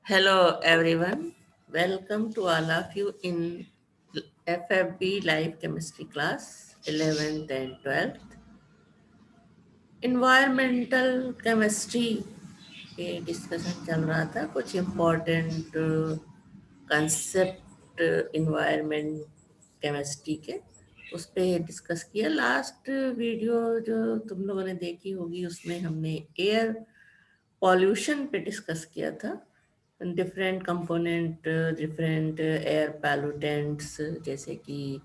Hello everyone, welcome to all of you in FFB Live Chemistry class 11th and 12th. Environmental Chemistry पे discussion चल रहा था, कुछ important concept environment chemistry के उस पर डिस्कस किया। लास्ट वीडियो जो तुम लोगों ने देखी होगी उसमें हमने एयर पॉल्यूशन पे डिस्कस किया था। Different component, different air pollutants जैसे कि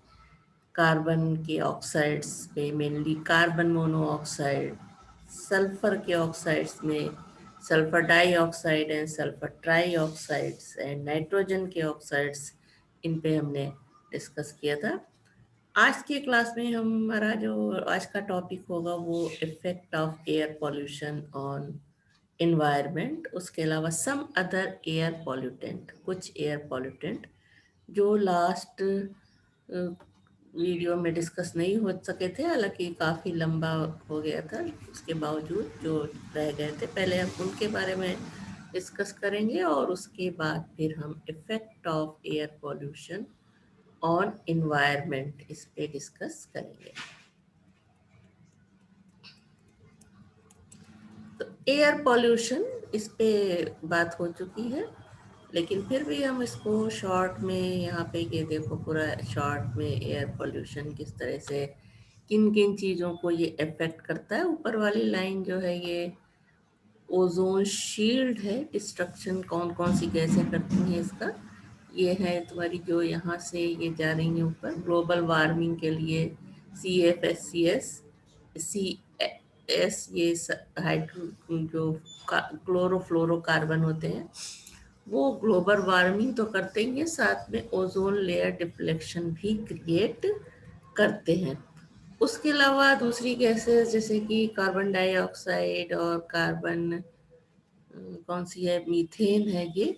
कार्बन के ऑक्साइड्स पे मेनली कार्बन मोनोऑक्साइड, सल्फर के ऑक्साइड्स में sulphur dioxide and sulphur trioxides and nitrogen के ऑक्साइड्स, इन पे हमने डिस्कस किया था। आज के क्लास में हमारा जो आज का टॉपिक होगा वो effect of air pollution on environment, उसके अलावा सम अदर एयर पॉल्यूटेंट, कुछ एयर पॉल्यूटेंट जो लास्ट वीडियो में डिस्कस नहीं हो सके थे, हालांकि काफ़ी लंबा हो गया था, उसके बावजूद जो रह गए थे पहले हम उनके बारे में डिस्कस करेंगे और उसके बाद फिर हम effect of air pollution on environment इस पे डिस्कस करेंगे। तो एयर पॉल्यूशन इस पे बात हो चुकी है, लेकिन फिर भी हम इसको शॉर्ट में यहाँ पे ये देखो, पूरा शॉर्ट में एयर पोल्यूशन किस तरह से किन किन चीज़ों को ये इफेक्ट करता है। ऊपर वाली लाइन जो है ये ओजोन शील्ड है, डिस्ट्रक्शन कौन कौन सी गैसें करती हैं इसका। ये है तुम्हारी जो यहाँ से ये जा रही है ऊपर, ग्लोबल वार्मिंग के लिए CFSCS, CS, ये हाइड्रो जो क्लोरोफ्लोरोकार्बन होते हैं वो ग्लोबल वार्मिंग तो करते ही हैं, साथ में ओजोन लेयर डिफ्लेक्शन भी क्रिएट करते हैं। उसके अलावा दूसरी गैसेस जैसे कि कार्बन डाइऑक्साइड और कार्बन कौन सी है, मीथेन है, ये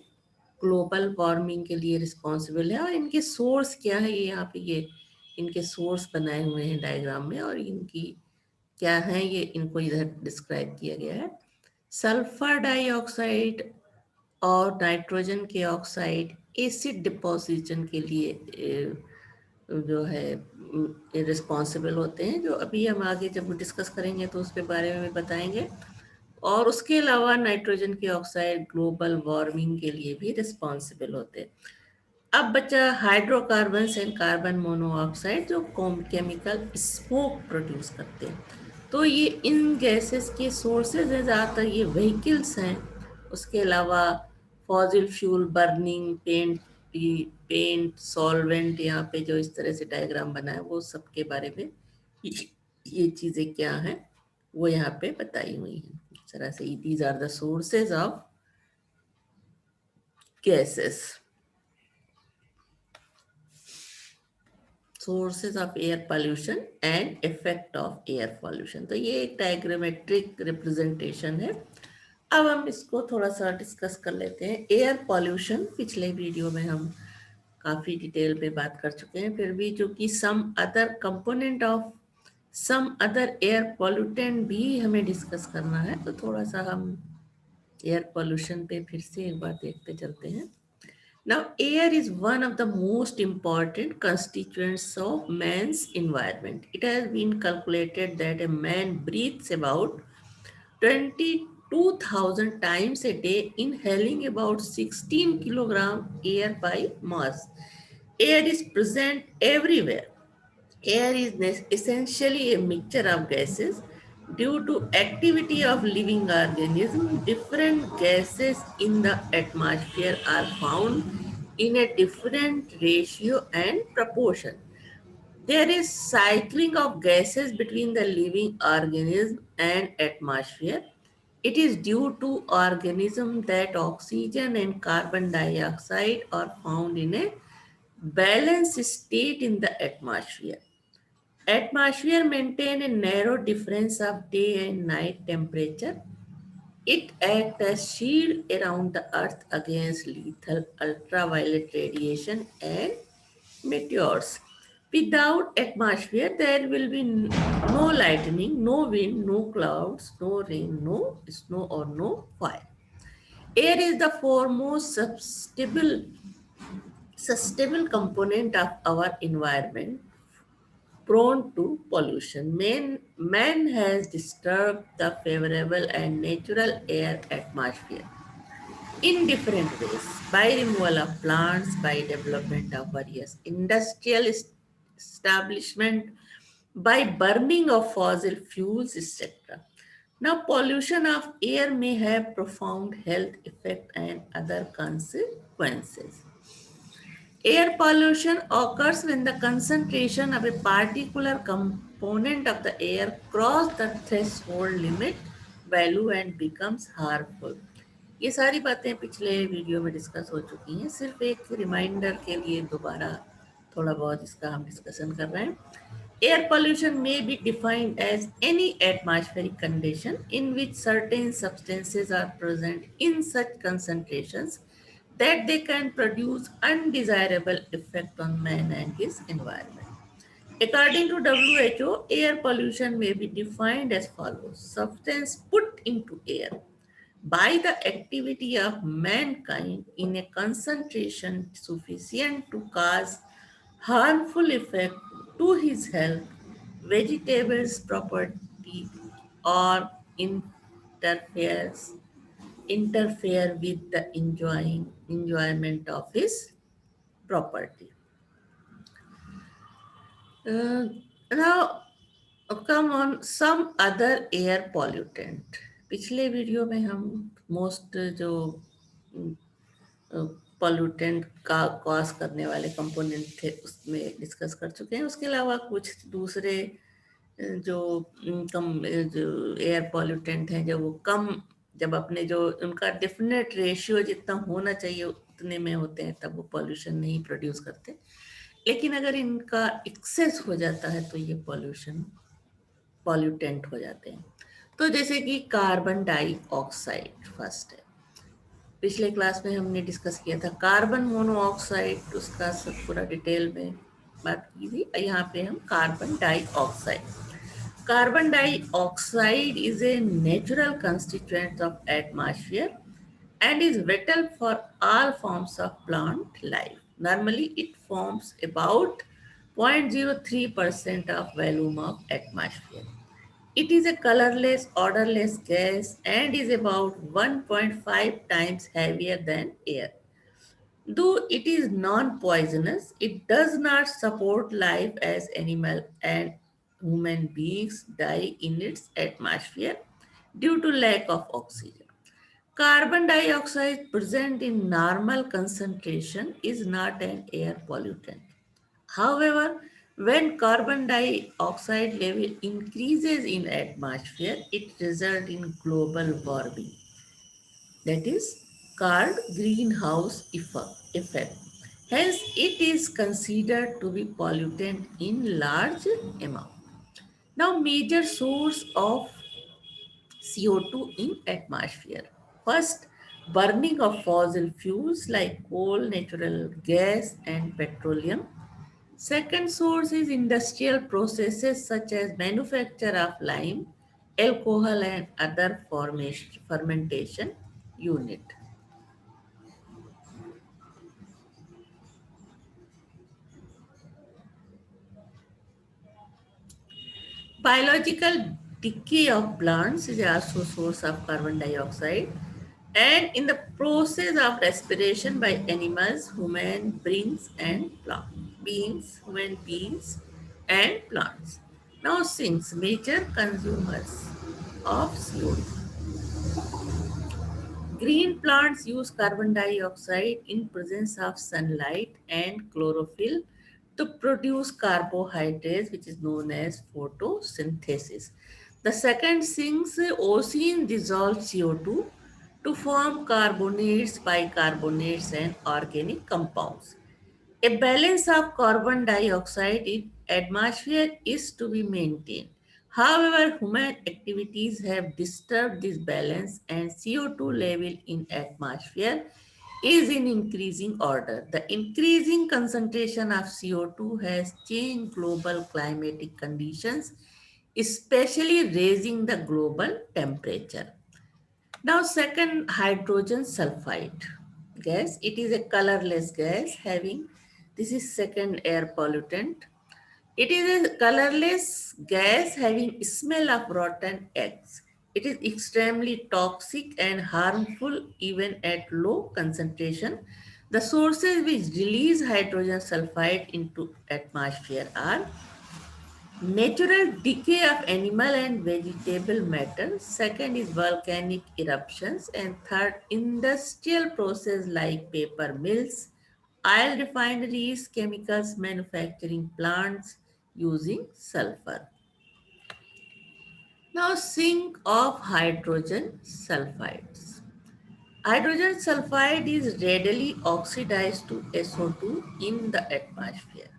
ग्लोबल वार्मिंग के लिए रिस्पॉन्सिबल है। और इनके सोर्स क्या है, ये यहाँ पे ये इनके सोर्स बनाए हुए हैं डायग्राम में, और इनकी क्या है ये इनको इधर डिस्क्राइब किया गया है। सल्फर डाइऑक्साइड और नाइट्रोजन के ऑक्साइड एसिड डिपोजिशन के लिए जो है रिस्पॉन्सिबल होते हैं, जो अभी हम आगे जब डिस्कस करेंगे तो उसके बारे में बताएंगे। और उसके अलावा नाइट्रोजन के ऑक्साइड ग्लोबल वार्मिंग के लिए भी रिस्पॉन्सिबल होते हैं। अब बचा हाइड्रोकार्बन एंड कार्बन मोनोऑक्साइड जो केमिकल स्मोक प्रोड्यूस करते हैं। तो ये इन गैसेस के सोर्सेज हैं, ज़्यादातर ये व्हीकल्स हैं। उसके अलावा fossil fuel burning, paint solvent, यहाँ पे जो इस तरह से डायग्राम बना है वो सब के बारे में ये चीज़ें क्या हैं वो यहाँ पे बताई हुई हैं इस तरह से। These are the sources of gases, sources of air pollution and effect of air pollution. तो ये एक डायग्रामेट्रिक रिप्रेजेंटेशन है। अब हम इसको थोड़ा सा डिस्कस कर लेते हैं। एयर पॉल्यूशन पिछले वीडियो में हम काफ़ी डिटेल पे बात कर चुके हैं, फिर भी चूंकि some other component of some other air pollutant भी हमें डिस्कस करना है, तो थोड़ा सा हम एयर पॉल्यूशन पे फिर से एक बार देखते चलते हैं। Now, air is one of the most important constituents of man's environment. It has been calculated that a man breathes about 22,000 times a day, inhaling about 16 kilogram air by mass. Air is present everywhere. Air is essentially a mixture of gases. Due to activity of living organisms, different gases in the atmosphere are found in a different ratio and proportion. There is cycling of gases between the living organism and atmosphere. It is due to organism that oxygen and carbon dioxide are found in a balanced state in the atmosphere. Atmosphere maintain a narrow difference of day and night temperature. It acts as shield around the earth against lethal ultraviolet radiation and meteors. Without atmosphere, there will be no lightning, no wind, no clouds, no rain, no snow, or no fire. Air is the foremost sustainable component of our environment, prone to pollution. Man has disturbed the favorable and natural air atmosphere in different ways by removal of plants, by development of various industrial establishment, by burning of fossil fuels, etc. Now, pollution of air may have profound health effect and other consequences. Air pollution occurs when the concentration of a particular component of the air crosses the threshold limit value and becomes harmful. ये सारी बातें पिछले video में discuss हो चुकी हैं, सिर्फ एक रिमाइंडर के लिए दोबारा थोड़ा बहुत इसका हम डिस्कशन कर रहे हैं. Air pollution may be defined as any atmospheric condition in which certain substances are present in such concentrations that they can produce undesirable effect on man and his environment. According to WHO, air pollution may be defined as follows: substance put into air by the activity of mankind in a concentration sufficient to cause harmful effect to his health, vegetables property, or interferes interfere with the enjoyment of his property. Uh, now come on some other air pollutant. पिछले video में हम most जो pollutant का cause करने वाले component थे उसमें discuss कर चुके हैं. उसके अलावा कुछ दूसरे जो जो एयर पॉल्यूटेंट हैं जो वो कम जब अपने जो उनका डेफिनेट रेशियो जितना होना चाहिए उतने में होते हैं तब वो पॉल्यूशन नहीं प्रोड्यूस करते. लेकिन अगर इनका एक्सेस हो जाता है तो ये पॉल्यूटेंट हो जाते हैं. तो जैसे कि कार्बन डाइऑक्साइड फर्स्ट है. पिछले क्लास में हमने डिस्कस किया था कार्बन मोनोऑक्साइड, उसका सब पूरा डिटेल में बात की थी. यहाँ पे हम carbon dioxide. Carbon dioxide is a natural constituent of atmosphere and is vital for all forms of plant life. Normally, it forms about 0.03% of volume of atmosphere. It is a colorless, odorless gas and is about 1.5 times heavier than air. Though it is non-poisonous, it does not support life as animal and human beings die in its atmosphere due to lack of oxygen. Carbon dioxide present in normal concentration is not an air pollutant. However, when carbon dioxide level increases in atmosphere, it results in global warming, that is called greenhouse effect. Hence, it is considered to be pollutant in large amount. Now, major source of CO2 in atmosphere. First, burning of fossil fuels like coal, natural gas, and petroleum. Second source is industrial processes such as manufacture of lime, alcohol, and other fermentation unit. Biological decay of plants is also source of carbon dioxide, and in the process of respiration by animals, human beings and human beings and plants. Now, since major consumers of CO2, green plants use carbon dioxide in presence of sunlight and chlorophyll to produce carbohydrates, which is known as photosynthesis. The second sinks ocean dissolves CO2 to form carbonates, bicarbonates, and organic compounds. A balance of carbon dioxide in atmosphere is to be maintained. However, human activities have disturbed this balance and CO2 level in atmosphere is in increasing order. The increasing concentration of CO2 has changed global climatic conditions, especially raising the global temperature. Now, second, hydrogen sulfide gas. It is a colorless gas having, this is second air pollutant. It is a colorless gas having smell of rotten eggs. It is extremely toxic and harmful even at low concentration. The sources which release hydrogen sulfide into atmosphere are natural decay of animal and vegetable matter. Second is volcanic eruptions. And third, industrial process like paper mills, oil refineries, chemicals manufacturing plants using sulfur. Now, sink of hydrogen sulfides. Hydrogen sulfide is readily oxidized to SO2 in the atmosphere.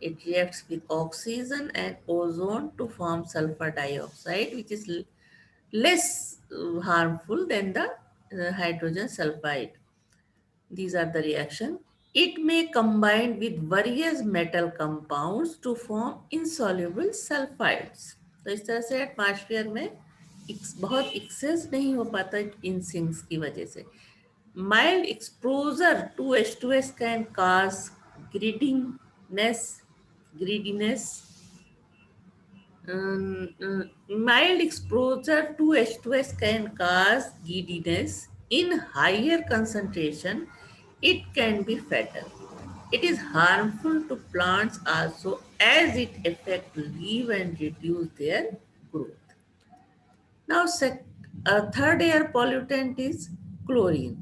It reacts with oxygen and ozone to form sulfur dioxide, which is less harmful than the hydrogen sulfide. These are the reaction. It may combine with various metal compounds to form insoluble sulfides. तो इस तरह से atmosphere में बहुत access नहीं हो पाता इन sinks की वजह से. Mild exposure to H2S can cause greediness. Mild exposure to H2S can cause giddiness. In higher concentration, it can be fatal. It is harmful to plants also as it affects leaf and reduce their growth. Now, a third air pollutant is chlorine.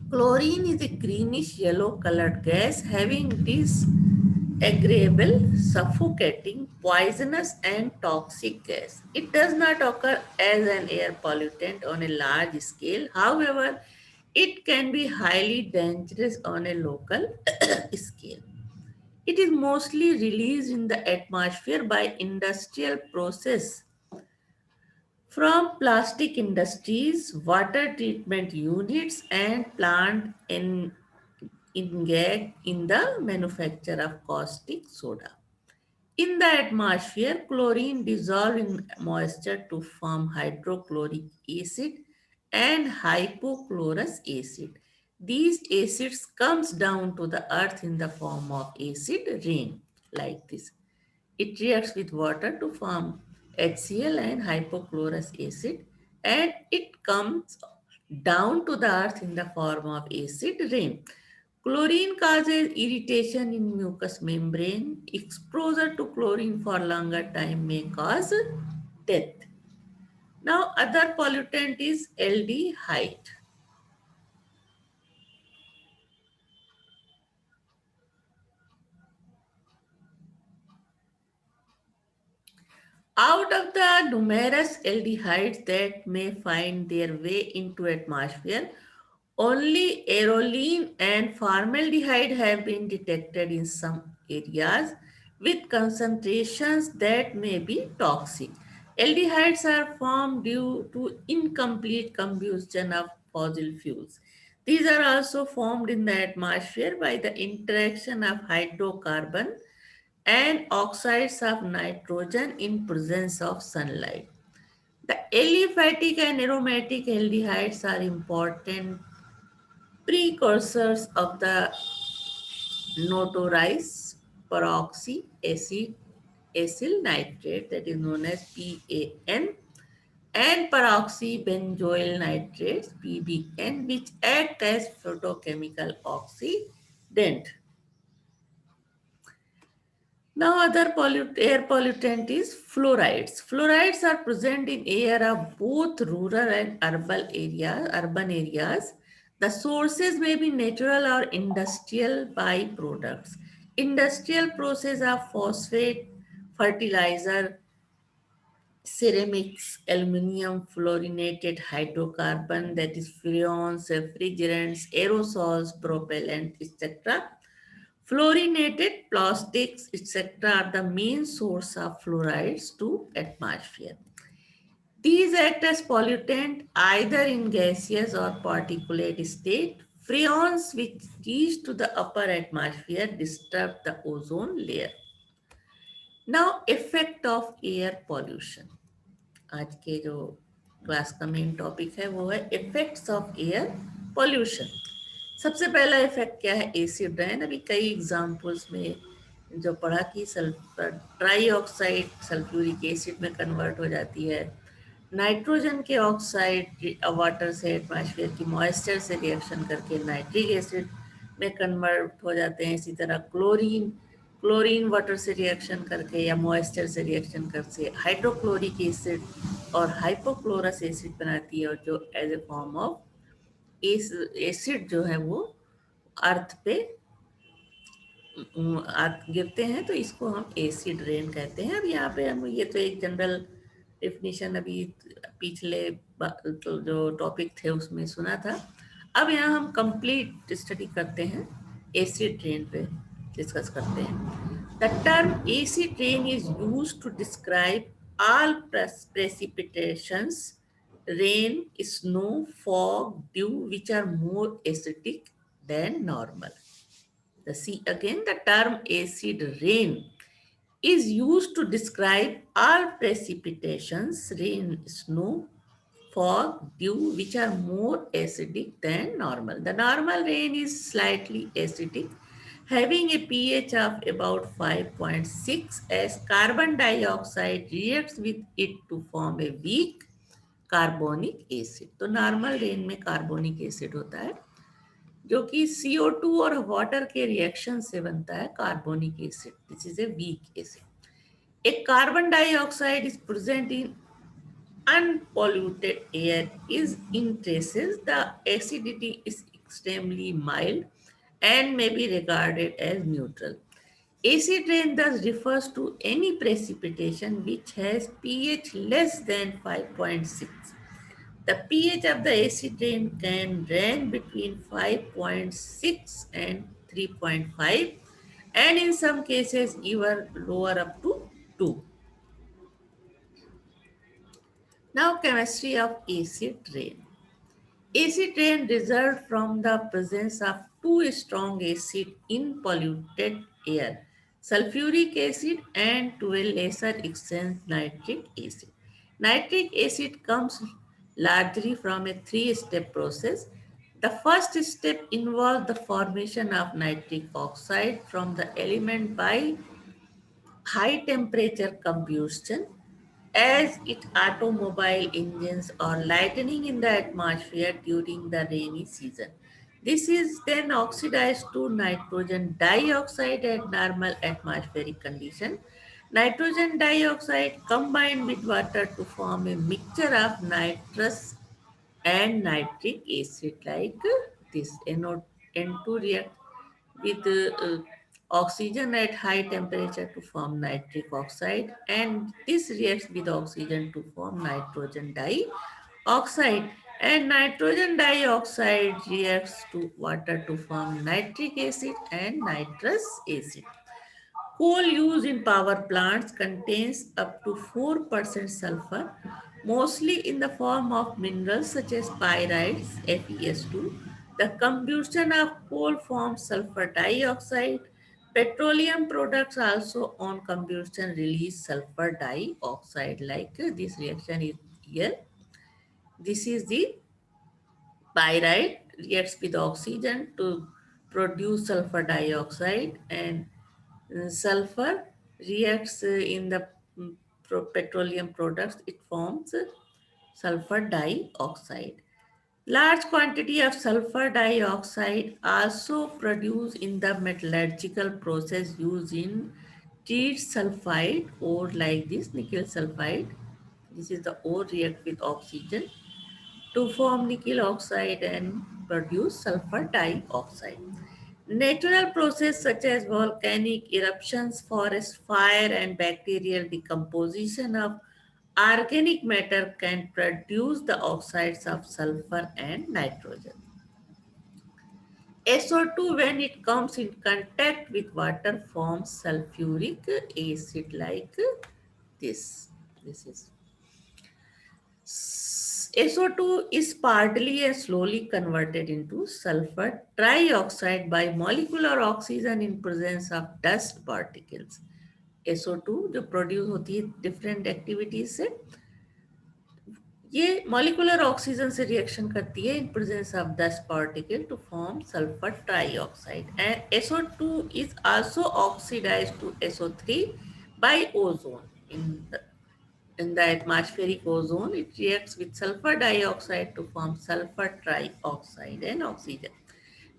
Chlorine is a greenish yellow colored gas having disagreeable, suffocating, poisonous, and toxic gas. It does not occur as an air pollutant on a large scale. However, it can be highly dangerous on a local scale. It is mostly released in the atmosphere by industrial process from plastic industries, water treatment units, and plant engaged in the manufacture of caustic soda. In the atmosphere, chlorine dissolves in moisture to form hydrochloric acid and hypochlorous acid. These acids comes down to the earth in the form of acid rain like this. It reacts with water to form HCl and hypochlorous acid, and it comes down to the earth in the form of acid rain. Chlorine causes irritation in mucous membrane. Exposure to chlorine for longer time may cause death. Now, other pollutant is aldehyde. Out of the numerous aldehydes that may find their way into atmosphere, only aeroline and formaldehyde have been detected in some areas with concentrations that may be toxic. Aldehydes are formed due to incomplete combustion of fossil fuels. These are also formed in the atmosphere by the interaction of hydrocarbon and oxides of nitrogen in presence of sunlight. The aliphatic and aromatic aldehydes are important precursors of the notarized peroxy acid acyl nitrate, that is known as PAN, and peroxybenzoyl nitrates PBN, which act as photochemical oxidant. Now, other air pollutant is fluorides. Fluorides are present in air of both rural and urban areas. The sources may be natural or industrial byproducts. Industrial process of phosphate, fertilizer, ceramics, aluminum, fluorinated hydrocarbon, that is freons, refrigerants, aerosols, propellant, etc. Fluorinated plastics, etc. are the main source of fluorides to atmosphere. These act as pollutant either in gaseous or particulate state. Freons which reach to the upper atmosphere disturb the ozone layer. Now, effect of air pollution. आज के जो class का main topic है वो है effects of air pollution. सबसे पहला effect क्या है, एसिड रेन। अभी कई एग्जांपल्स में जो पढ़ा कि sulphur trioxide sulphuric acid में कन्वर्ट हो जाती है, नाइट्रोजन के ऑक्साइड वाटर से एटमॉस्फेयर की मॉइस्चर से रिएक्शन करके नाइट्रिक एसिड में कन्वर्ट हो जाते हैं। इसी तरह क्लोरीन क्लोरीन वाटर से रिएक्शन करके या मॉइस्चर से रिएक्शन करके हाइड्रोक्लोरिक एसिड और हाइपोक्लोरस एसिड बनाती है, और जो as a form of acid जो है वो अर्थ पे गिरते हैं, तो इसको हम एसिड रेन कहते हैं। अब यहाँ पे हम ये तो एक जनरल डेफिनेशन अभी पिछले तो जो टॉपिक थे उसमें सुना था। अब यहाँ हम कंप्लीट स्टडी करते हैं, एसिड रेन पे डिस्कस करते हैं। The term acid rain is used to describe all precipitations, rain, snow, fog, dew, which are more acidic than normal. See again, the term acid rain is used to describe all precipitations, rain, snow, fog, dew, which are more acidic than normal. The normal rain is slightly acidic, having a pH of about 5.6, as carbon dioxide reacts with it to form a weak carbonic acid. तो normal rain में carbonic acid होता है जो कि CO2 और water के reaction से बनता है carbonic acid. This is a weak acid. एक carbon dioxide is present in unpolluted air is in traces. The acidity is extremely mild and may be regarded as neutral. Acid rain thus refers to any precipitation which has pH less than 5.6. The pH of the acid rain can range between 5.6 and 3.5, and in some cases even lower up to 2. Now, chemistry of acid rain. Acid rain results from the presence of two strong acids in polluted air, sulfuric acid and to a lesser extent nitric acid. Nitric acid comes largely from a three-step process. The first step involves the formation of nitric oxide from the element by high temperature combustion, as it automobile engines or lightning in the atmosphere during the rainy season. This is then oxidized to nitrogen dioxide at normal atmospheric condition. Nitrogen dioxide combined with water to form a mixture of nitrous and nitric acid like this. N2 react with oxygen at high temperature to form nitric oxide, and this reacts with oxygen to form nitrogen dioxide, and nitrogen dioxide reacts to water to form nitric acid and nitrous acid. Coal used in power plants contains up to 4% sulfur, mostly in the form of minerals such as pyrites, FeS2. The combustion of coal forms sulfur dioxide. Petroleum products also on combustion release sulfur dioxide, like this reaction is here. This is the pyrite reacts with oxygen to produce sulfur dioxide, and sulfur reacts in the petroleum products, it forms sulfur dioxide. Large quantity of sulfur dioxide also produced in the metallurgical process used in treat sulfide ore like this nickel sulfide. This is the ore react with oxygen to form nickel oxide and produce sulfur dioxide. Natural processes such as volcanic eruptions, forest fire, and bacterial decomposition of organic matter can produce the oxides of sulfur and nitrogen. SO2, when it comes in contact with water, forms sulfuric acid like this. This is SO2 is partly and slowly converted into sulfur trioxide by molecular oxygen in presence of dust particles. SO2 जो produce होती है different activities से, ये molecular oxygen से reaction करती है in presence of dust particle to form sulphur trioxide and SO2 is also oxidized to SO3 by ozone. In the atmospheric ozone, it reacts with sulfur dioxide to form sulfur trioxide and oxygen.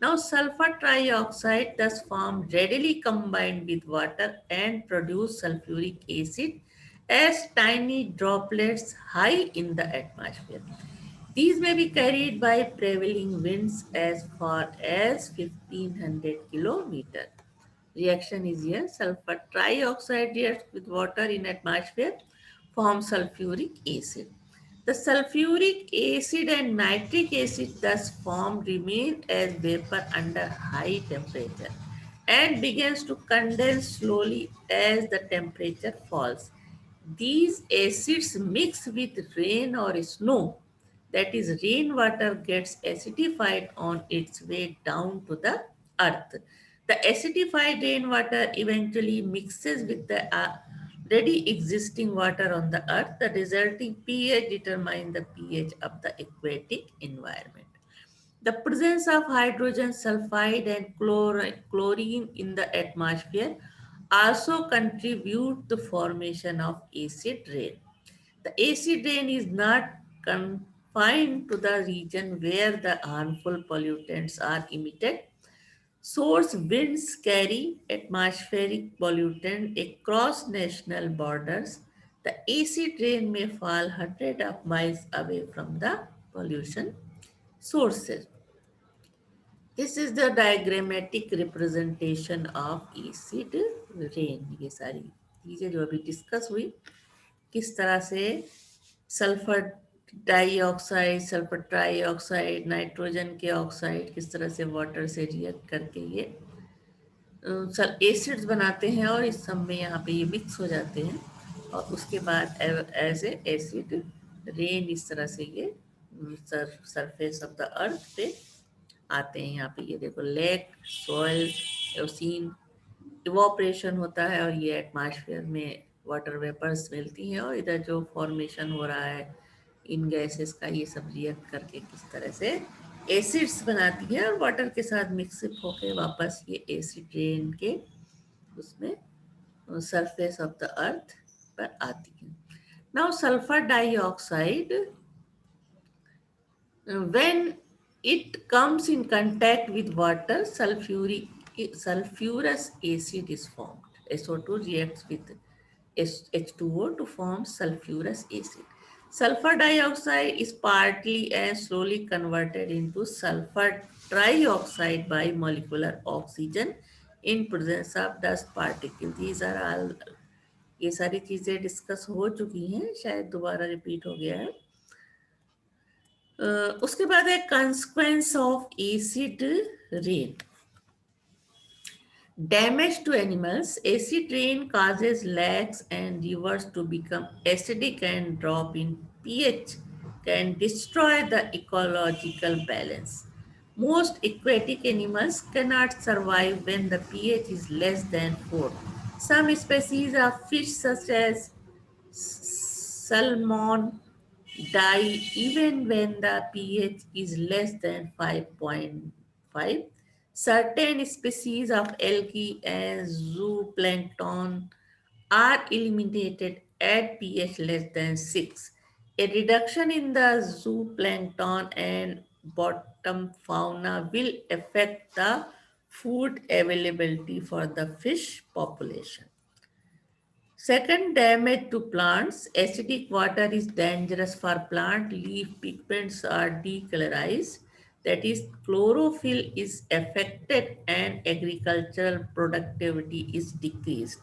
Now, sulfur trioxide thus form readily combined with water and produce sulfuric acid as tiny droplets high in the atmosphere. These may be carried by prevailing winds as far as 1500 kilometers. Reaction is here. Sulfur trioxide reacts with water in atmosphere, forms sulfuric acid. The sulfuric acid and nitric acid thus formed remain as vapor under high temperature and begins to condense slowly as the temperature falls. These acids mix with rain or snow, that is, rainwater gets acidified on its way down to the earth. The acidified rainwater eventually mixes with the already existing water on the earth. The resulting pH determines the pH of the aquatic environment. The presence of hydrogen sulfide and chlorine in the atmosphere also contribute to formation of acid rain. The acid rain is not confined to the region where the harmful pollutants are emitted. Source winds carry atmospheric pollutant across national borders. The acid rain may fall hundreds of miles away from the pollution sources. This is the diagrammatic representation of acid rain. ये सारी चीज़ें जो अभी discuss हुई, किस तरह से sulphur dioxide, sulphur trioxide, nitrogen के ऑक्साइड किस तरह से वाटर से रिएक्ट करके ये सर एसिड्स बनाते हैं और इस सब में यहाँ पे ये मिक्स हो जाते हैं और उसके बाद एज ए एसिड रेन इस तरह से ये सरफेस ऑफ द अर्थ पे आते हैं। यहाँ पे ये देखो लेक, सॉइल, ओसीन इवोपरेशन होता है और ये एटमॉस्फेयर में वाटर वेपर्स मिलती हैं और इधर जो फॉर्मेशन हो रहा है इन गैसेस का, ये सब रिएक्ट करके किस तरह से एसिड्स बनाती है और वाटर के साथ मिक्सअप होके वापस ये एसिड रेन के उसमें सरफेस ऑफ द अर्थ पर आती है। Now sulphur dioxide when it comes in contact with water, sulfurous acid is formed. SO2 reacts with H2O to form sulfurous acid. Sulfur dioxide is partly and slowly converted into sulfur trioxide by molecular oxygen in presence of dust particles. These are all, ये सारी चीज़ें discuss हो चुकी हैं, शायद दोबारा repeat हो गया है। उसके बाद है consequence of acid rain. Damage to animals. Acid rain causes lakes and rivers to become acidic and drop in pH can destroy the ecological balance. Most aquatic animals cannot survive when the pH is less than 4. Some species of fish such as salmon die even when the pH is less than 5.5. Certain species of algae and zooplankton are eliminated at pH less than 6. A reduction in the zooplankton and bottom fauna will affect the food availability for the fish population. Second, damage to plants. Acidic water is dangerous for plant. Leaf pigments are decolorized. That is, chlorophyll is affected and agricultural productivity is decreased.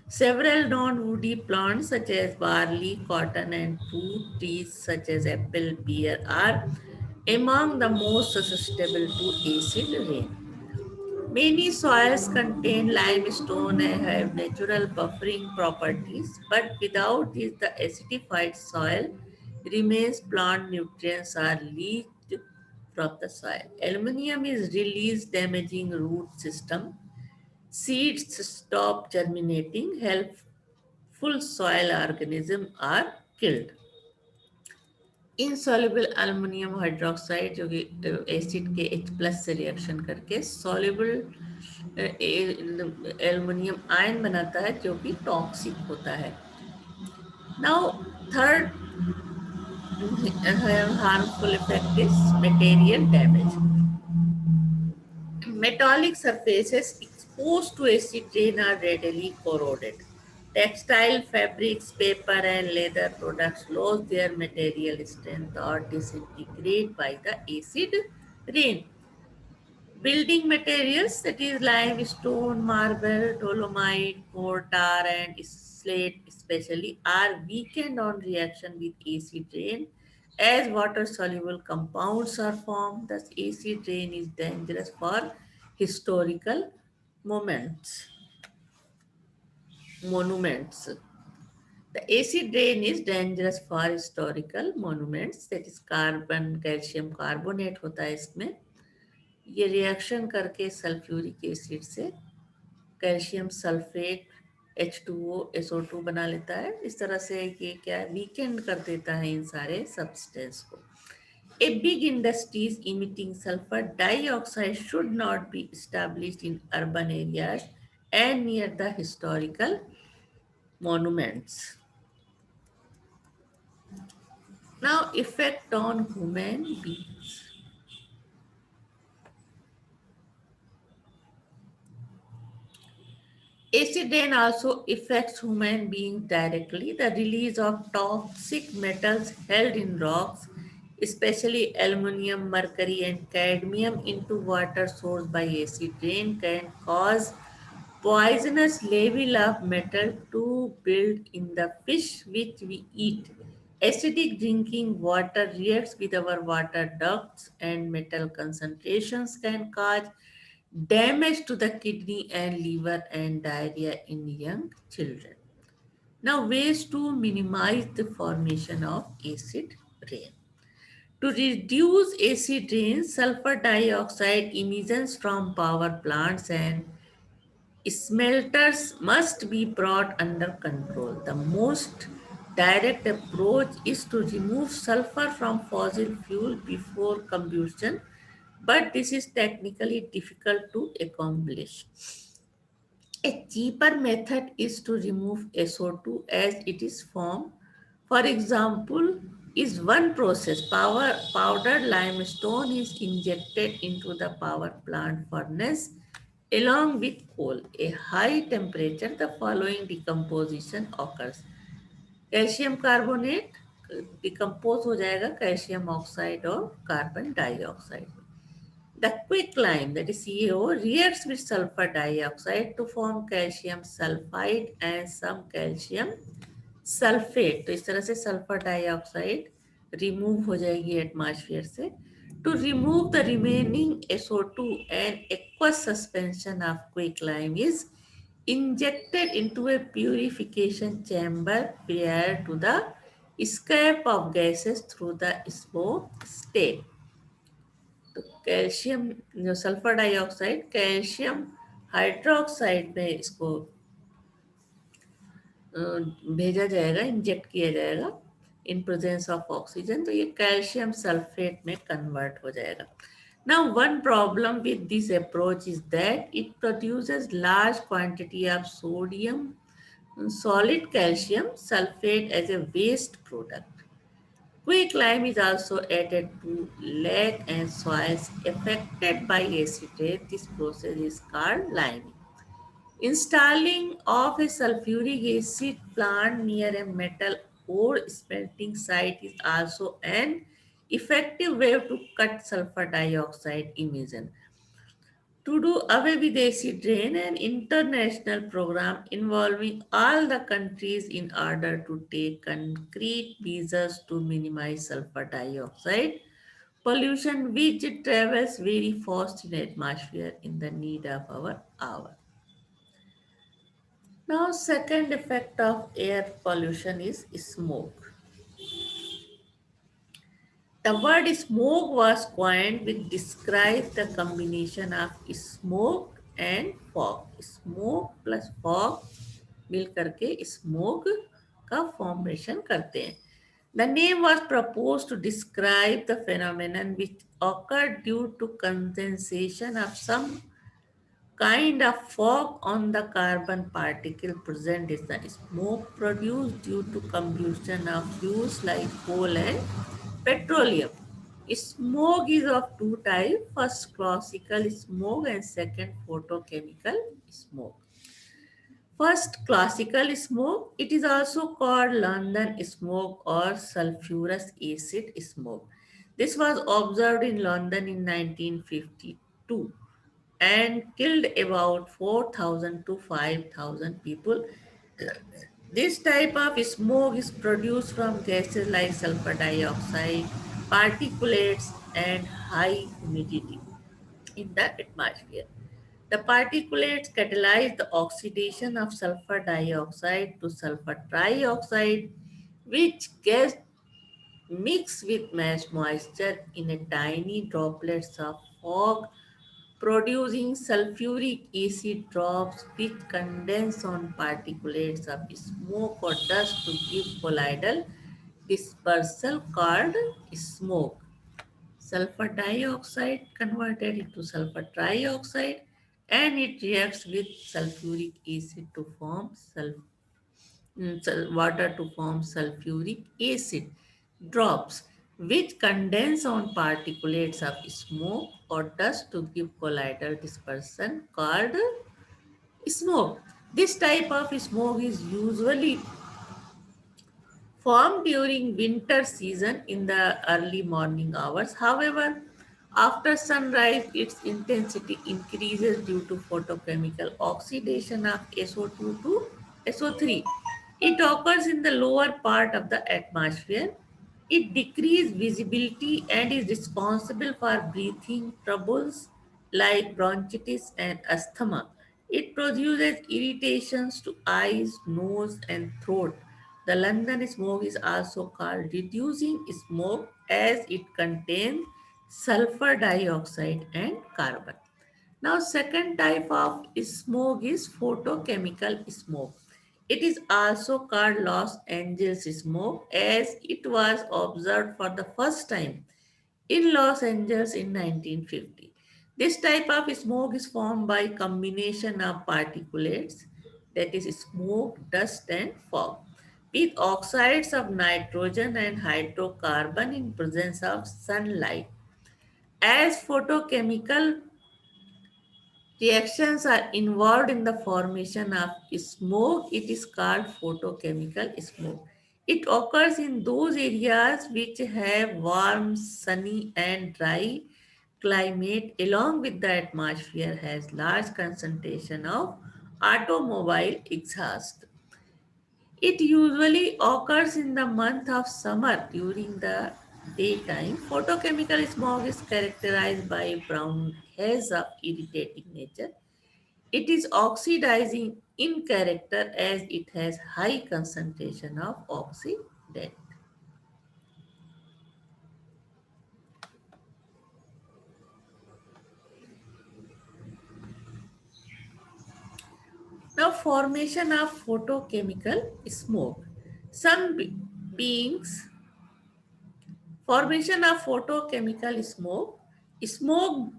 Several non-woody plants such as barley, cotton and fruit trees such as apple, pear are among the most susceptible to acid rain. Many soils contain limestone and have natural buffering properties, but without this, the acidified soil remains plant nutrients are leached from the soil. Aluminium is released, damaging root system. Seeds stop germinating, helpful soil organisms are killed. Insoluble aluminium hydroxide जो कि acid के H+ से reaction करके soluble aluminium ion बनाता है जो कि toxic होता है। Now third harmful effect is material damage. Metallic surfaces exposed to acid rain are readily corroded. Textile, fabrics, paper, and leather products lose their material strength or disintegrate by the acid rain. Building materials, that is limestone, marble, dolomite, mortar, and slate especially, are weakened on reaction with acid rain as water-soluble compounds are formed. Thus, acid rain is dangerous for historical moments, monuments. The acid rain is dangerous for historical monuments, that is carbon calcium carbonate होता है इसमें। ये reaction करके sulphuric acid से calcium sulphate H2O SO2 बना लेता है। इस तरह से ये क्या वीकेंड कर देता है इन सारे सब्सटेंस को। A big industries emitting sulfur dioxide should not be established in urban areas and near the historical monuments. Now, effect on human beings. Acid rain also affects human beings directly. The release of toxic metals held in rocks, especially aluminum, mercury, and cadmium, into water source by acid rain can cause poisonous level of metal to build in the fish which we eat. Acidic drinking water reacts with our water ducts, and metal concentrations can cause damage to the kidney and liver and diarrhea in young children. Now, ways to minimize the formation of acid rain. To reduce acid rain, sulfur dioxide emissions from power plants and smelters must be brought under control. The most direct approach is to remove sulfur from fossil fuel before combustion, but this is technically difficult to accomplish. A cheaper method is to remove SO2 as it is formed. For example, is one process. Powdered limestone is injected into the power plant furnace along with coal. A high temperature, the following decomposition occurs. Calcium carbonate decompose हो जाएगा calcium oxide और carbon dioxide. The quicklime, that is CaO, reacts with sulfur dioxide to form calcium sulfide and some calcium sulfate. तो इस तरह से sulphur dioxide remove हो जाएगी atmosphere से। To remove the remaining SO2, an aqueous suspension of quicklime is injected into a purification chamber prior to the escape of gases through the smoke stack. तो calcium जो sulphur dioxide calcium hydroxide में इसको भेजा जाएगा, inject किया जाएगा इन presence of oxygen, तो ये कैल्शियम सल्फेट में कन्वर्ट हो जाएगा। Now, one problem with this approach is that it produces large quantity of sodium solid calcium sulfate as a waste product. Quicklime is also added to lake and soils affected by acid rain. This process is called liming. Installing of a sulfuric acid plant near a metal ore smelting site is also an effective way to cut sulfur dioxide emission. To do away with acid rain, an international program involving all the countries in order to take concrete measures to minimize sulfur dioxide pollution which travels very fast in atmosphere in the need of our hour. Now, second effect of air pollution is smoke. The word smoke was coined with describe the combination of smoke and fog. Smoke plus fog मिल करके smoke का formation करते हैं. The name was proposed to describe the phenomenon which occurred due to condensation of some kind of fog on the carbon particle present is the smoke produced due to combustion of fuels like coal and petroleum. Smoke is of two types: first classical smoke and second photochemical smoke. First, classical smoke. It is also called London smoke or sulfurous acid smoke. This was observed in London in 1952 and killed about 4,000 to 5,000 people. This type of smoke is produced from gases like sulfur dioxide, particulates, and high humidity in the atmosphere. The particulates catalyze the oxidation of sulfur dioxide to sulfur trioxide, which gas mix with moisture in a tiny droplets of fog, producing sulfuric acid drops which condense on particulates of smoke or dust to give colloidal dispersal called smoke. Sulfur dioxide converted into sulfur trioxide and it reacts with sulfuric acid to form water to form sulfuric acid drops which condense on particulates of smoke or dust to give colloidal dispersion called smoke. This type of smoke is usually formed during winter season in the early morning hours. However, after sunrise, its intensity increases due to photochemical oxidation of SO2 to SO3. It occurs in the lower part of the atmosphere. It decreases visibility and is responsible for breathing troubles like bronchitis and asthma. It produces irritations to eyes, nose, and throat. The London smoke is also called reducing smoke as it contains sulfur dioxide and carbon. Now, second type of smoke is photochemical smoke. It is also called Los Angeles smoke as it was observed for the first time in Los Angeles in 1950. This type of smoke is formed by combination of particulates, that is smoke, dust and fog, with oxides of nitrogen and hydrocarbon in presence of sunlight. As photochemical reactions are involved in the formation of smoke, it is called photochemical smoke. It occurs in those areas which have warm, sunny, and dry climate, along with the atmosphere has large concentration of automobile exhaust. It usually occurs in the month of summer during the daytime. Photochemical smog is characterized by brown haze of irritating nature. It is oxidizing in character as it has high concentration of oxidant. Now, formation of photochemical smoke. Some beings Formation of photochemical smoke. Smoke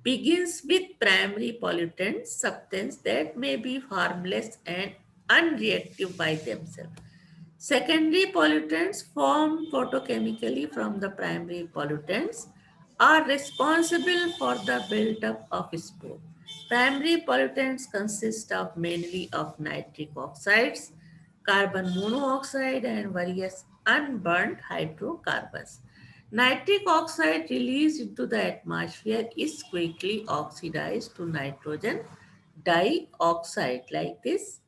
begins with primary pollutants, substances that may be harmless and unreactive by themselves. Secondary pollutants formed photochemically from the primary pollutants are responsible for the buildup of smoke. Primary pollutants consist of mainly of nitric oxides, carbon monoxide, and various unburnt hydrocarbons. Nitric oxide released into the atmosphere is quickly oxidized to nitrogen dioxide like this.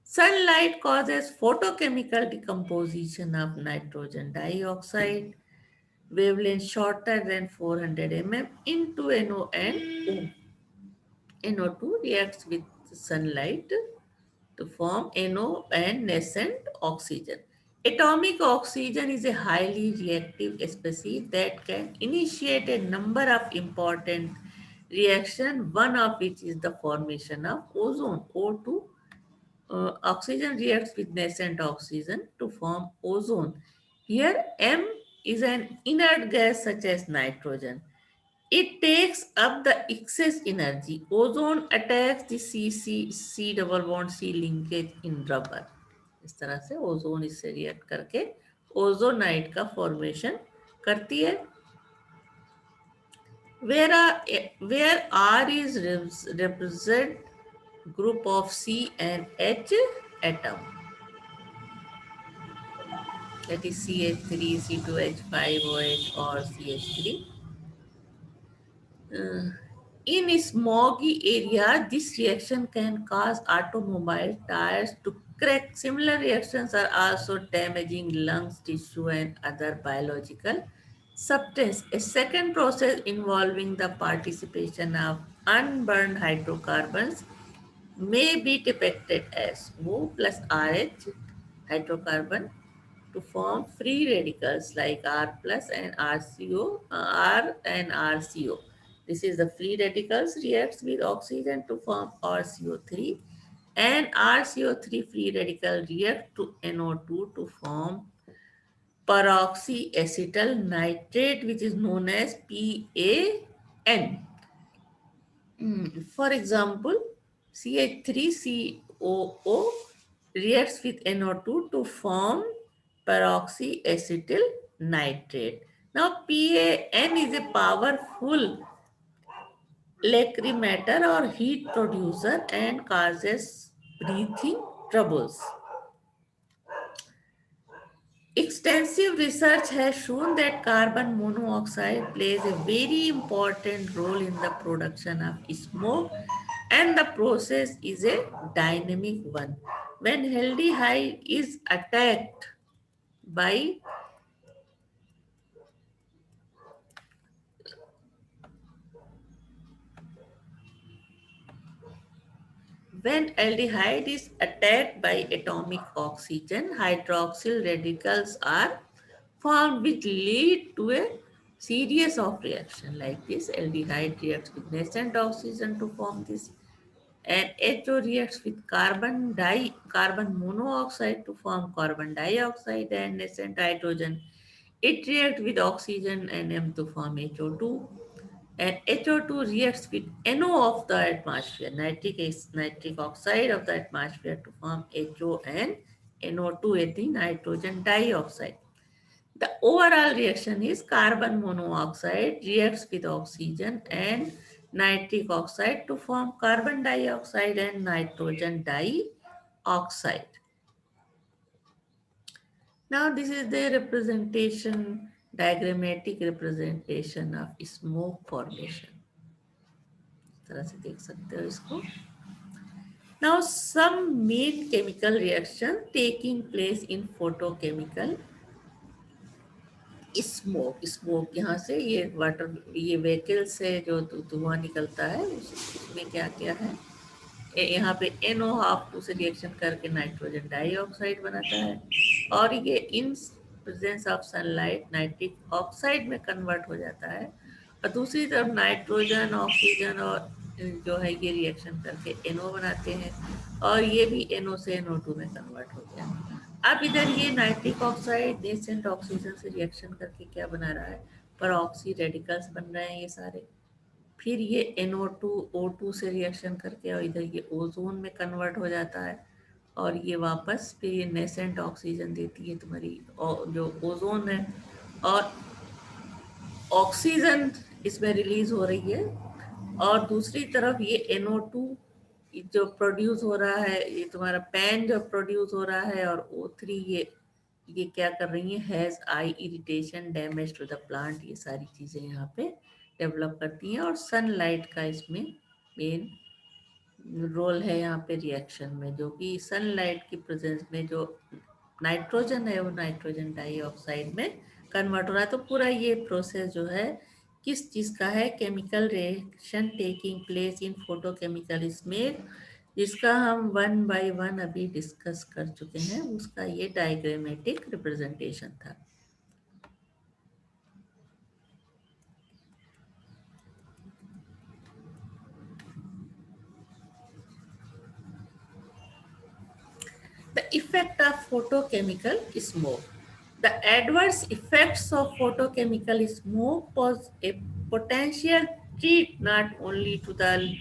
Sunlight causes photochemical decomposition of nitrogen dioxide, wavelength shorter than 400 mm into NO and O. NO2 reacts with sunlight to form NO and nascent oxygen. Atomic oxygen is a highly reactive species that can initiate a number of important reactions, one of which is the formation of ozone. O2 oxygen reacts with nascent oxygen to form ozone. Here M is an inert gas such as nitrogen. It takes up the excess energy. Ozone attacks the C double bond C linkage in rubber. इस तरह से ozone इससे react करके ozonide का formation करती है. Where R is represent group of C and H atom, that is CH3, C2H5OH or CH3. In smoggy area, this reaction can cause automobile tires to crack. Similar reactions are also damaging lungs, tissue, and other biological substance. A second process involving the participation of unburned hydrocarbons may be depicted as O plus RH hydrocarbon to form free radicals like R plus and R and RCO. This is the free radicals reacts with oxygen to form RCO3, and RCO3 free radical react to NO2 to form peroxyacetyl nitrate, which is known as PAN. For example, CH3COO reacts with NO2 to form peroxyacetyl nitrate. Now, PAN is a powerful lacrimator or heat producer and causes breathing troubles. Extensive research has shown that carbon monoxide plays a very important role in the production of smoke, and the process is a dynamic one. When aldehyde is attacked by When aldehyde is attacked by atomic oxygen, hydroxyl radicals are formed which lead to a series of reactions like this. Aldehyde reacts with nascent oxygen to form this, and HO reacts with carbon monoxide to form carbon dioxide and nascent hydrogen. It reacts with oxygen and M to form HO2, and HO2 reacts with NO of the atmosphere, nitric oxide of the atmosphere to form HO and NO2 at the nitrogen dioxide. The overall reaction is carbon monoxide reacts with oxygen and nitric oxide to form carbon dioxide and nitrogen dioxide. Now this is the representation, diagrammatic representation of smoke formation. इस तरह से देख सकते हो इसको. Now some main chemical reaction taking place in photochemical smoke यहाँ से ये वाटर ये व्हीकल से जो धुआं निकलता है उसमें क्या क्या है. यहाँ पे NO2 से रिएक्शन करके नाइट्रोजन डाइऑक्साइड बनाता है, और ये इन presence of sunlight nitric oxide में कन्वर्ट हो जाता है, और दूसरी तरफ नाइट्रोजन ऑक्सीजन और जो है ये रिएक्शन करके NO बनाते हैं, और ये भी NO से NO2 में कन्वर्ट हो गया. अब इधर ये नाइट्रिक ऑक्साइड नेसेंट ऑक्सीजन से रिएक्शन करके क्या बना रहा है, परऑक्सी रेडिकल्स बन रहे हैं ये सारे. फिर ये NO2 O2 से रिएक्शन करके और इधर ये ओजोन में कन्वर्ट हो जाता है, और ये वापस फिर ये नेसेंट ऑक्सीजन देती है तुम्हारी जो ओजोन है, और ऑक्सीजन इसमें रिलीज हो रही है, और दूसरी तरफ ये NO2 जो प्रोड्यूस हो रहा है, ये तुम्हारा पैन जो प्रोड्यूस हो रहा है, और O3 ये क्या कर रही है, has eye irritation damage to the plant, ये सारी चीज़ें यहाँ पे डेवलप करती हैं. और सनलाइट का इसमें मेन रोल है यहाँ पे रिएक्शन में, जो कि सनलाइट की प्रेजेंस में जो नाइट्रोजन है वो नाइट्रोजन डाइऑक्साइड में कन्वर्ट हो रहा है. तो पूरा ये प्रोसेस जो है किस चीज़ का है, chemical reaction taking place in photochemical smog, जिसका हम 1 by 1 अभी डिस्कस कर चुके हैं, उसका ये डायग्रामेटिक रिप्रेजेंटेशन था. The effect of photochemical smoke. The adverse effects of photochemical smoke pose a potential threat not only to the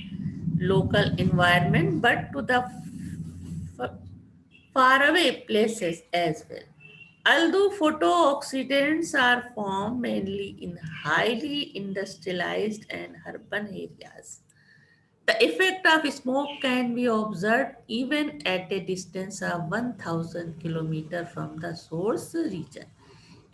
local environment but to the faraway places as well. Although photooxidants are formed mainly in highly industrialized and urban areas, the effect of smoke can be observed even at a distance of 1000 km from the source region.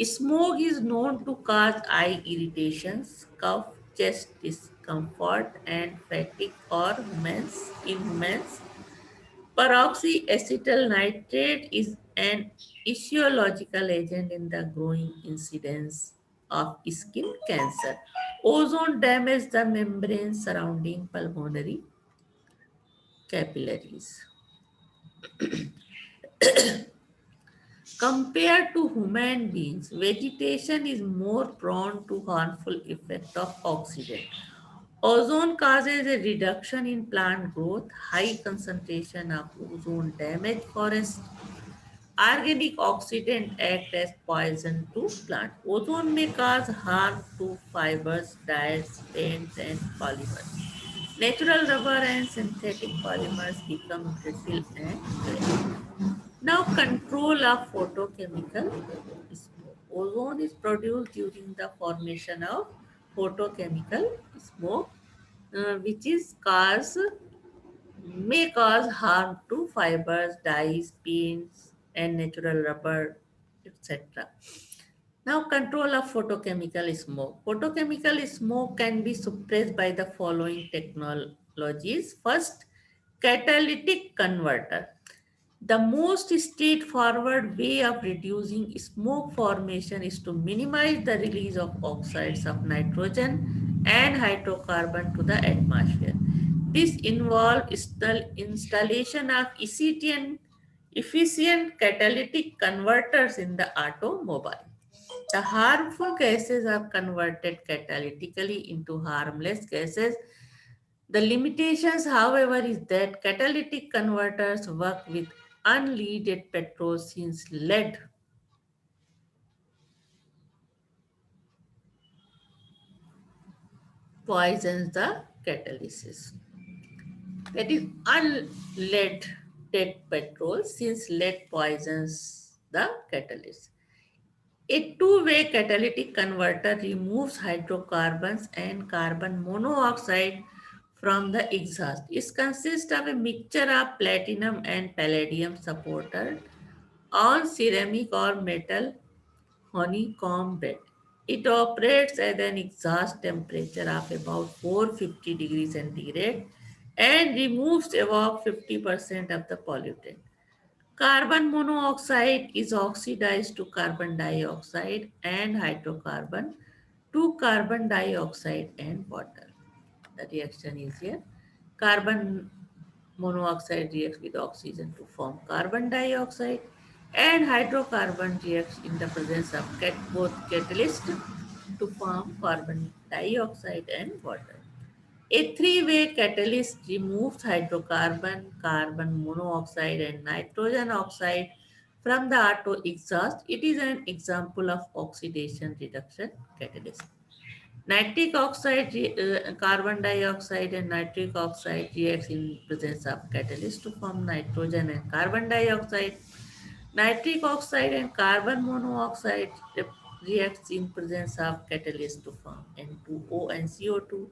Smoke is known to cause eye irritations, cough, chest discomfort, and fatigue in humans. Peroxyacetyl nitrate is an physiological agent in the growing incidence of skin cancer. Ozone damages the membrane surrounding pulmonary capillaries. Compared to human beings, vegetation is more prone to harmful effect of oxidant. Ozone causes a reduction in plant growth, high concentration of ozone damage forests. Organic oxidants act as poison to plant. Ozone may cause harm to fibers, dyes, paints, and polymers. Natural rubber and synthetic polymers become brittle and weak. Now, control of photochemical smoke. Ozone is produced during the formation of photochemical smoke, which is cause may cause harm to fibers, dyes, paints, and natural rubber, etc. Now, control of photochemical smoke. Photochemical smoke can be suppressed by the following technologies. First, catalytic converter. The most straightforward way of reducing smoke formation is to minimize the release of oxides of nitrogen and hydrocarbon to the atmosphere. This involves the installation of efficient catalytic converters in the automobile. The harmful gases are converted catalytically into harmless gases. The limitations, however, is that catalytic converters work with unleaded petrol since lead poisons the catalysis. That is unleaded petrol since lead poisons the catalyst. A two-way catalytic converter removes hydrocarbons and carbon monoxide from the exhaust. It consists of a mixture of platinum and palladium supported on ceramic or metal honeycomb bed. It operates at an exhaust temperature of about 450 degrees centigrade and removes about 50% of the pollutant. Carbon monoxide is oxidized to carbon dioxide and hydrocarbon to carbon dioxide and water. The reaction is here. Carbon monoxide reacts with oxygen to form carbon dioxide and hydrocarbon reacts in the presence of both catalyst to form carbon dioxide and water. A three-way catalyst removes hydrocarbon, carbon monoxide, and nitrogen oxide from the auto exhaust. It is an example of oxidation reduction catalyst. Nitric oxide, carbon dioxide, and nitric oxide reacts in presence of catalyst to form nitrogen and carbon dioxide. Nitric oxide and carbon monoxide reacts in presence of catalyst to form N2O and CO2.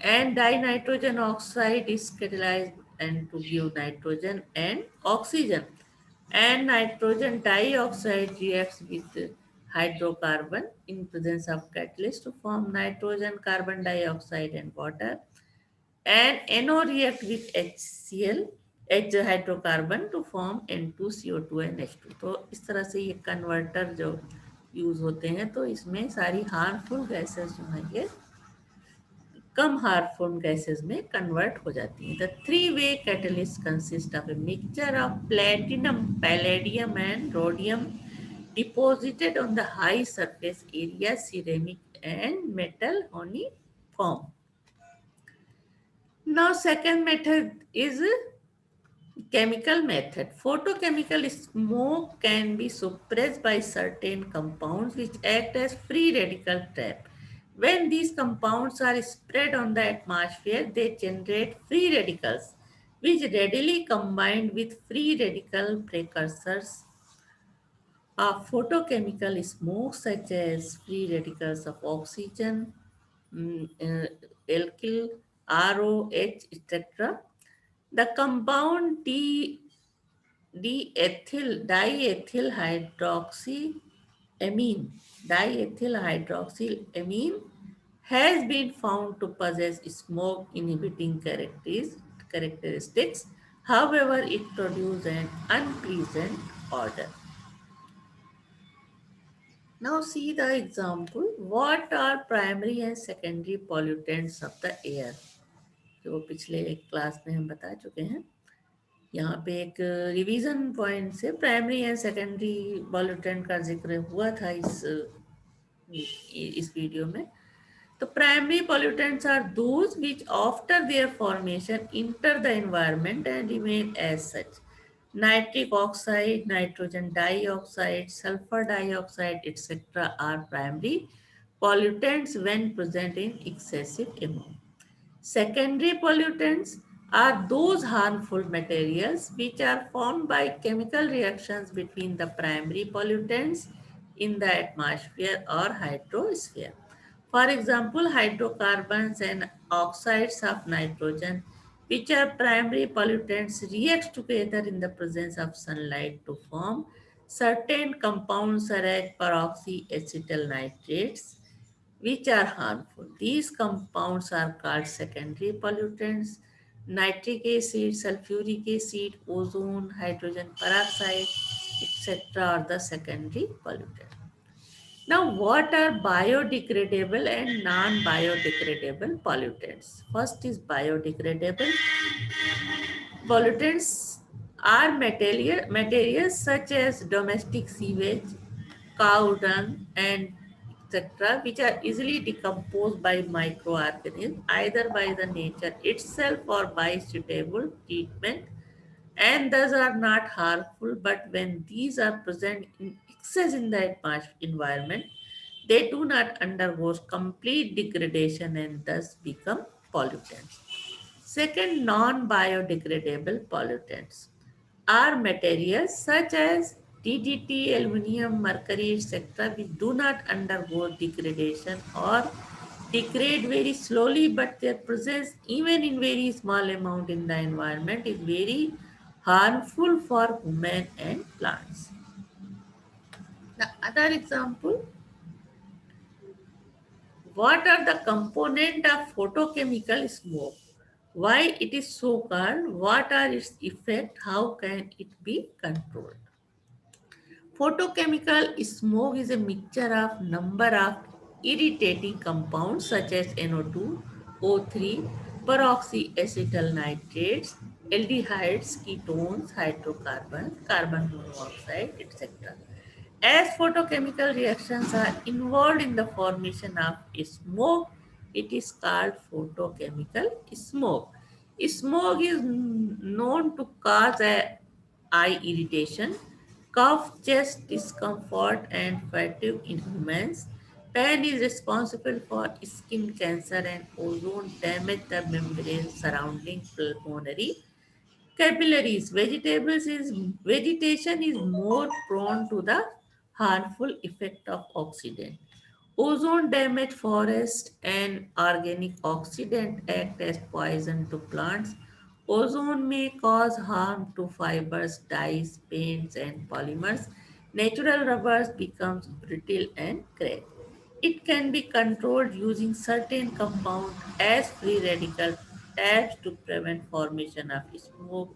And dinitrogen oxide is catalyzed and to give nitrogen and oxygen. And nitrogen dioxide reacts with hydrocarbon in presence of catalyst to form nitrogen, carbon dioxide, and water. And NO react with HCl, H hydrocarbon to form N2CO2 and H2. तो इस तरह से ये converter जो use होते हैं तो इसमें सारी हार्मफुल गैसेस जो हैं ये कम हार्मफुल गैसेस में कन्वर्ट हो जाती हैं. The three way catalyst consist of a mixture of platinum palladium and rhodium deposited on the high surface area ceramic and metal honeycomb. Now second method is Chemical method. Photochemical smoke can be suppressed by certain compounds which act as free radical trap. When these compounds are spread on the atmosphere, they generate free radicals which readily combine with free radical precursors of photochemical smoke such as free radicals of oxygen, alkyl, ROH, etc. The compound diethyl hydroxyamine, diethyl hydroxyamine has been found to possess smoke inhibiting characteristics. However, it produces an unpleasant odor. Now see the example. What are primary and secondary pollutants of the air? जो पिछले एक class में हम बता चुके हैं. यहाँ पे एक रिवीजन पॉइंट से प्राइमरी एंड सेकेंडरी पॉल्यूटेंट का जिक्र हुआ था इस वीडियो में. तो primary pollutants are those which after their formation enter the environment and remain as such. Nitric oxide, nitrogen dioxide, sulfur dioxide, etc. are primary pollutants when present in excessive amount. Secondary pollutants are those harmful materials which are formed by chemical reactions between the primary pollutants in the atmosphere or hydrosphere. For example, hydrocarbons and oxides of nitrogen, which are primary pollutants, react together in the presence of sunlight to form certain compounds such as peroxyacetyl nitrates which are harmful. These compounds are called secondary pollutants. Nitric acid, sulfuric acid, ozone, hydrogen peroxide, etc. are the secondary pollutants. Now, what are biodegradable and non-biodegradable pollutants? First is biodegradable. Pollutants are materials such as domestic sewage, cow dung, and etc., which are easily decomposed by microorganisms either by the nature itself or by suitable treatment and thus are not harmful. But when these are present in excess in the environment, they do not undergo complete degradation and thus become pollutants. Second, non-biodegradable pollutants are materials such as DDT, aluminum, mercury, etc., which do not undergo degradation or degrade very slowly, but their presence, even in very small amount in the environment, is very harmful for human and plants. The other example, what are the component of photochemical smoke? Why it is so called? What are its effect? How can it be controlled? Photochemical smoke is a mixture of number of irritating compounds such as NO2, O3, peroxyacetyl nitrates, aldehydes, ketones, hydrocarbons, carbon monoxide, etc. As photochemical reactions are involved in the formation of smoke, it is called photochemical smoke. Smoke is known to cause eye irritation, cough, chest discomfort, and fatigue in humans. Pain is responsible for skin cancer and ozone damage the membrane surrounding pulmonary capillaries. Vegetation is more prone to the harmful effect of oxidant. Ozone damage forest and organic oxidant act as poison to plants. Ozone may cause harm to fibers, dyes, paints, and polymers. Natural rubbers becomes brittle and crack. It can be controlled using certain compounds as free radical taps to prevent formation of smoke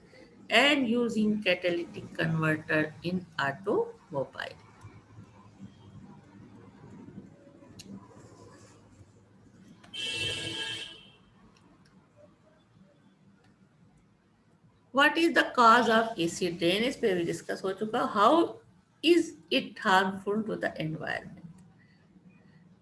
and using catalytic converter in automobile. What is the cause of acid rain? इस पे भी discuss हो चुका. How is it harmful to the environment?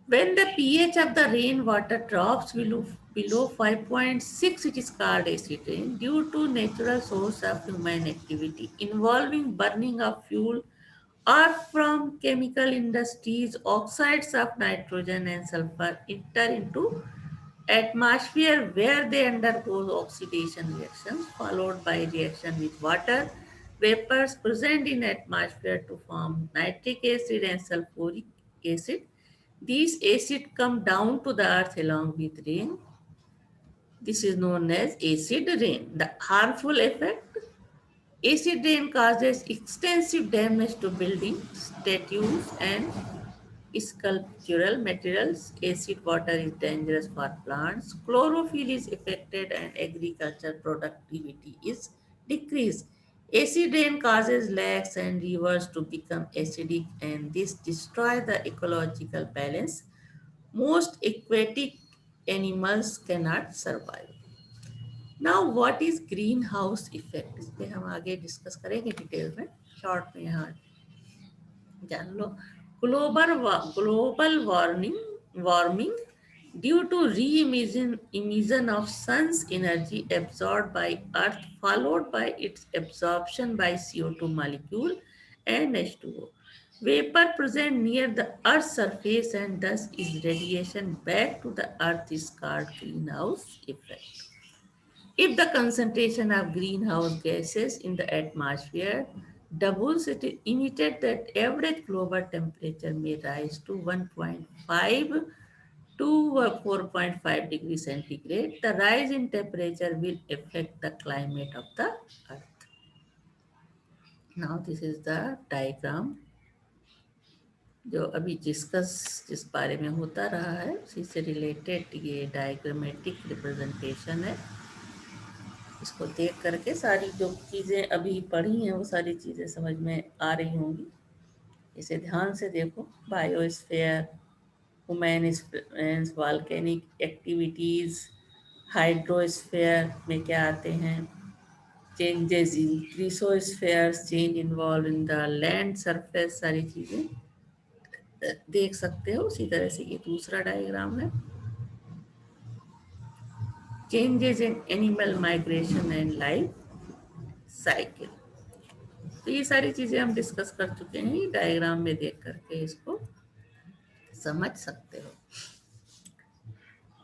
When the pH of the rainwater drops below 5.6, it is called acid rain due to natural source of human activity involving burning of fuel or from chemical industries. Oxides of nitrogen and sulfur enter into atmosphere where they undergo oxidation reactions followed by reaction with water vapors present in atmosphere to form nitric acid and sulfuric acid. These acids come down to the earth along with rain. This is known as acid rain. The harmful effect: acid rain causes extensive damage to buildings, statues, and sculptural materials. Acid water is dangerous for plants. Chlorophyll is affected and agriculture productivity is decreased. Acid rain causes lakes and rivers to become acidic and this destroys the ecological balance. Most aquatic animals cannot survive. Now what is green house effect, इस पे हम आगे discuss करेंगे detail में, short में यहाँ जान लो. Global warming due to re-emission of sun's energy absorbed by earth followed by its absorption by CO2 molecule and H2O. Vapor present near the earth's surface and thus is radiation back to the earth is called greenhouse effect. If the concentration of greenhouse gases in the atmosphere doubles, it is emitted that average global temperature may rise to 1.5 to 4.5 degrees centigrade. The rise in temperature will affect the climate of the earth. Now this is the diagram जो अभी discuss जिस बारे में होता रहा है उसी से रिलेटेड ये डायग्रामेटिक रिप्रेजेंटेशन है. इसको देख करके सारी जो चीज़ें अभी पढ़ी हैं वो सारी चीज़ें समझ में आ रही होंगी. इसे ध्यान से देखो. Biosphere, human volcanic activities, hydrosphere में क्या आते हैं, changes in cryospheres, change involve in the land surface, सारी चीज़ें देख सकते हो. उसी तरह से ये दूसरा डायग्राम है, changes in animal migration and life cycle. तो ये सारी चीज़ें हम डिस्कस कर चुके हैं, डायग्राम में देख करके इसको समझ सकते हो.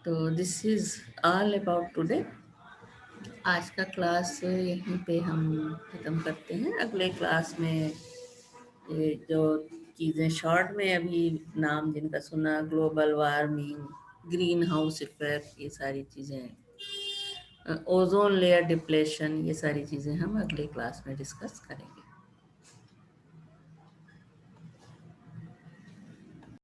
तो this is all about today. आज का क्लास यहीं पे हम ख़त्म करते हैं. अगले क्लास में ये जो चीज़ें शॉर्ट में अभी नाम जिनका सुना, global warming, green house effect, ये सारी चीज़ें, ओजोन लेयर डिप्लेशन, ये सारी चीज़ें हम अगले क्लास में डिस्कस करेंगे.